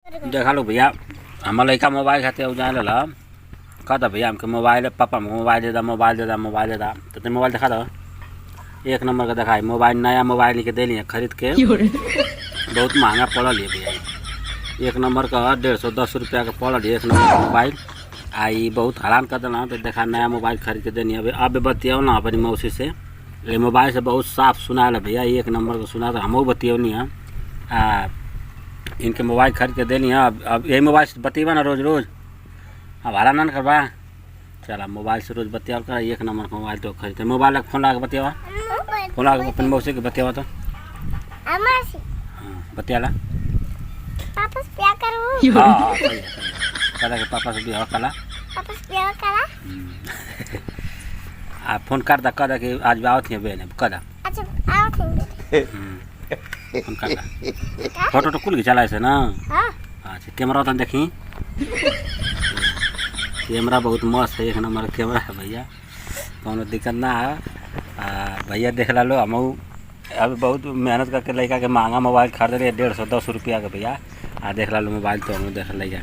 देखा लो भैया हमार लड़का मोबाइल खाते जाए ला कहता भैया हमके मोबाइल पापा मोबाइल दे दा मोबाइल दे दा मोबाइल दे दा तो तुम मोबाइल दिखा दो एक नंबर का दिखाई मोबाइल नया मोबाइल लेके दे लिए खरीद के बहुत महंगा पड़ल है भैया एक नंबर का 150-10 रुपया का पड़ल है एक नंबर का मोबाइल आई बहुत हैरान कर देना तो देखा नया मोबाइल खरीद के देनी अब बतियाओ ना अपनी मौसी से ये मोबाइल से बहुत साफ सुना ला भैया एक नंबर का सुना तो हम बतियो नहीं है इनके मोबाइल खरीद के देनी है अब यही मोबाइल से बतिएबा ना रोज़ रोज़ अब हरा ना करवा चला मोबाइल से रोज़ बतिया कर एक नंबर का मोबाइल तो खरीदते मोबाइल का फ़ोन लगा बतियावा फ़ोन लगा अपन मौसी के बतियावा तो हाँ बतिया ला पापा से प्यार करूँ हाँ कदा के पापा से बिहार कला पापा से प्यार करा आ फोन कर दा कदा कि आज आवत है बेने कदा अच्छा आओ थे फोन कर दा फोटो तो कुल के चला है ना हाँ अच्छा कैमरा तो देखी कैमरा बहुत मस्त है एक नंबर कैमरा है भैया कोनो दिक्कत ना है भैया देख ला लो हम अभी बहुत मेहनत करके लड़का के महंगा मोबाइल खरीद रहे 150-10 रुपया का भैया देख ला लो मोबाइल तो हम देख लिया